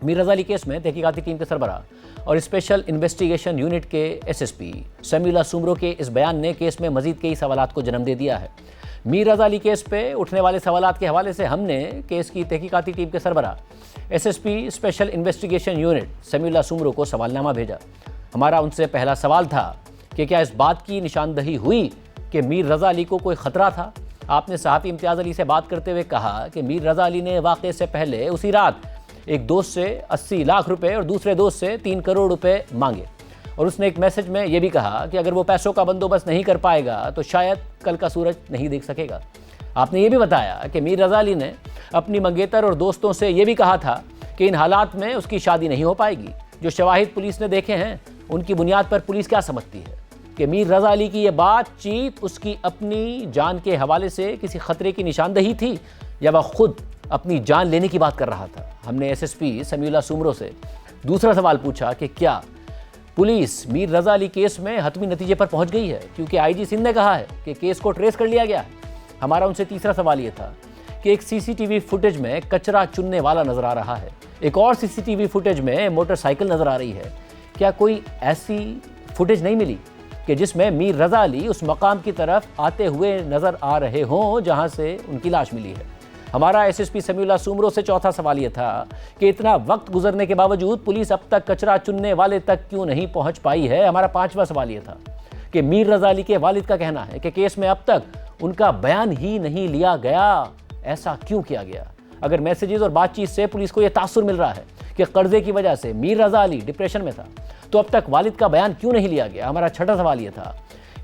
میر رضا علی case میں تحقیقاتی team کے سربراہ اور اسپیشل انویسٹیگیشن یونٹ کے ایس ایس پی سمیع اللہ سومرو کے اس بیان نے کیس میں مزید کئی سوالات کو جنم دے دیا ہے۔ میر رضا علی کیس پہ اٹھنے والے سوالات کے حوالے سے ہم نے کیس کی تحقیقاتی ٹیم کے سربراہ S S P special investigation unit Sami Ullah Soomro کو سوال نامہ بھیجا۔ ہمارا ان سے پہلا سوال تھا کہ کیا اس بات کی نشاندہی ہوئی کہ میر رضا علی کو کوئی خطرہ تھا؟ آپ نے صحافی امتیاز علی سے بات کرتے ہوئے کہا کہ میر رضا علی نے واقعے سے پہلے اسی رات ایک دوست سے 80 لاکھ روپے اور دوسرے دوست سے 3 کروڑ روپے مانگے، اور اس نے ایک میسج میں یہ بھی کہا کہ اگر وہ پیسوں کا بندوبست نہیں کر پائے گا تو شاید کل کا سورج نہیں دیکھ سکے گا۔ آپ نے یہ بھی بتایا کہ میر رضا علی نے اپنی منگیتر اور دوستوں سے یہ بھی کہا تھا کہ ان حالات میں اس کی شادی نہیں ہو پائے گی۔ جو شواہد پولیس نے دیکھے ہیں ان کی بنیاد پر پولیس کیا سمجھتی ہے کہ میر رضا علی کی یہ بات چیت اس کی اپنی جان کے حوالے سے کسی خطرے کی نشاندہی تھی یا وہ خود اپنی جان لینے کی بات کر رہا تھا؟ ہم نے ایس ایس پی سمیع اللہ سومرو سے دوسرا سوال پوچھا کہ کیا پولیس میر رضا علی کیس میں حتمی نتیجے پر پہنچ گئی ہے، کیونکہ آئی جی سندھ نے کہا ہے کہ کیس کو ٹریس کر لیا گیا ہے۔ ہمارا ان سے تیسرا سوال یہ تھا کہ ایک سی سی ٹی وی فوٹیج میں کچرا چننے والا نظر آ رہا ہے، ایک اور سی سی ٹی وی فوٹیج میں موٹر سائیکل نظر آ رہی ہے، کیا کوئی ایسی فوٹیج نہیں ملی کہ جس میں میر رضا علی اس مقام کی طرف آتے ہوئے نظر آ رہے ہوں جہاں سے ان کی لاش ملی ہے؟ ہمارا ایس ایس پی سمیع اللہ سومرو سے چوتھا سوال یہ تھا کہ اتنا وقت گزرنے کے باوجود پولیس اب تک کچرا چننے والے تک کیوں نہیں پہنچ پائی ہے؟ ہمارا پانچواں سوال یہ تھا کہ میر رضا علی کے والد کا کہنا ہے کہ کیس میں اب تک ان کا بیان ہی نہیں لیا گیا، ایسا کیوں کیا گیا؟ اگر میسیجز اور بات چیت سے پولیس کو یہ تاثر مل رہا ہے کہ قرضے کی وجہ سے میر رضا علی ڈپریشن میں تھا تو اب تک والد کا بیان کیوں نہیں لیا گیا؟ ہمارا چھٹا سوال یہ تھا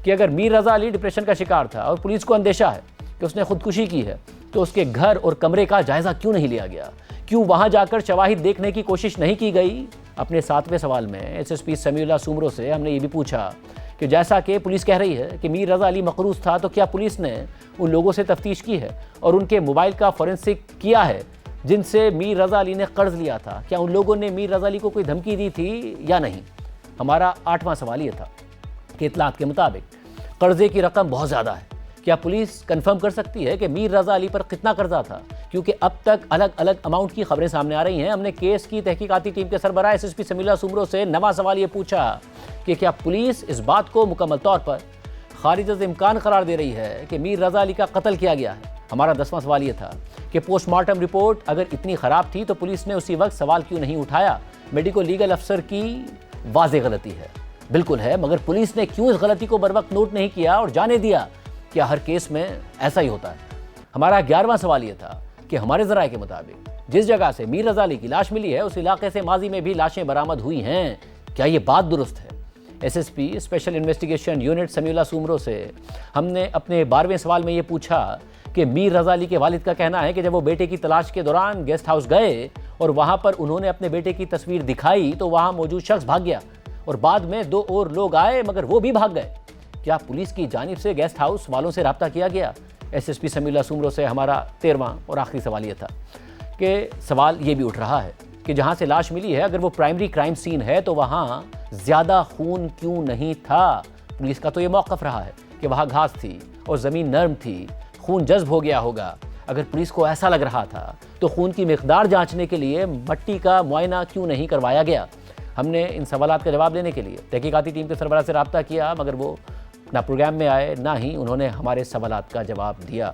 کہ اگر میر رضا علی ڈپریشن کا شکار تھا اور پولیس کو اندیشہ ہے کہ اس نے خودکشی کی ہے تو اس کے گھر اور کمرے کا جائزہ کیوں نہیں لیا گیا؟ کیوں وہاں جا کر شواہد دیکھنے کی کوشش نہیں کی گئی؟ اپنے ساتویں سوال میں ایس ایس پی سمیع اللہ سومرو سے ہم نے یہ بھی پوچھا کہ جیسا کہ پولیس کہہ رہی ہے کہ میر رضا علی مقروض تھا، تو کیا پولیس نے ان لوگوں سے تفتیش کی ہے اور ان کے موبائل کا فورنسک کیا ہے جن سے میر رضا علی نے قرض لیا تھا؟ کیا ان لوگوں نے میر رضا علی کو کوئی دھمکی دی تھی یا نہیں؟ ہمارا آٹھواں سوال یہ تھا کہ اطلاعات کے مطابق قرضے کی رقم بہت زیادہ ہے، کیا پولیس کنفرم کر سکتی ہے کہ میر رضا علی پر کتنا قرضہ تھا؟ کیونکہ اب تک الگ الگ اماؤنٹ کی خبریں سامنے آ رہی ہیں۔ ہم نے کیس کی تحقیقاتی ٹیم کے سربراہ ایس ایس پی سمیع اللہ سومرو سے نواں سوال یہ پوچھا کہ کیا پولیس اس بات کو مکمل طور پر خارج از امکان قرار دے رہی ہے کہ میر رضا علی کا قتل کیا گیا ہے؟ ہمارا 10واں سوال یہ تھا کہ پوسٹ مارٹم رپورٹ اگر اتنی خراب تھی تو پولیس نے اسی وقت سوال کیوں نہیں اٹھایا؟ میڈیکو لیگل افسر کی واضح غلطی ہے، بالکل ہے، مگر پولیس نے کیوں اس غلطی کو بروقت نوٹ نہیں کیا اور جانے دیا؟ کیا ہر کیس میں ایسا ہی ہوتا ہے؟ ہمارا 11واں سوال یہ تھا کہ ہمارے ذرائع کے مطابق جس جگہ سے میر رضا علی کی لاش ملی ہے اس علاقے سے ماضی میں بھی لاشیں برآمد ہوئی ہیں، کیا یہ بات درست ہے؟ S S P special investigation unit Sami Ullah Soomro سے ہم نے اپنے 12ویں سوال میں یہ پوچھا کہ میر رضا علی کے والد کا کہنا ہے کہ جب وہ بیٹے کی تلاش کے دوران گیسٹ ہاؤس گئے اور وہاں پر انہوں نے اپنے بیٹے کی تصویر دکھائی تو وہاں موجود شخص بھاگ گیا اور بعد میں 2 اور لوگ آئے مگر وہ بھی بھاگ گئے۔ کیا پولیس کی جانب سے گیسٹ ہاؤس والوں سے رابطہ کیا گیا؟ ایس ایس پی سمیع اللہ سومرو سے ہمارا 13واں اور آخری سوال یہ تھا کہ سوال یہ بھی اٹھ رہا ہے کہ جہاں سے لاش ملی ہے اگر وہ پرائمری کرائم سین ہے تو وہاں زیادہ خون کیوں نہیں تھا؟ پولیس کا تو یہ موقف رہا ہے کہ وہاں گھاس تھی اور زمین نرم تھی، خون جذب ہو گیا ہوگا۔ اگر پولیس کو ایسا لگ رہا تھا تو خون کی مقدار جانچنے کے لیے مٹی کا معائنہ کیوں نہیں کروایا گیا؟ ہم نے ان سوالات کا جواب دینے کے لیے تحقیقاتی ٹیم کے سربراہ سے رابطہ کیا مگر وہ نہ پروگرام میں آئے نہ ہی انہوں نے ہمارے سوالات کا جواب دیا۔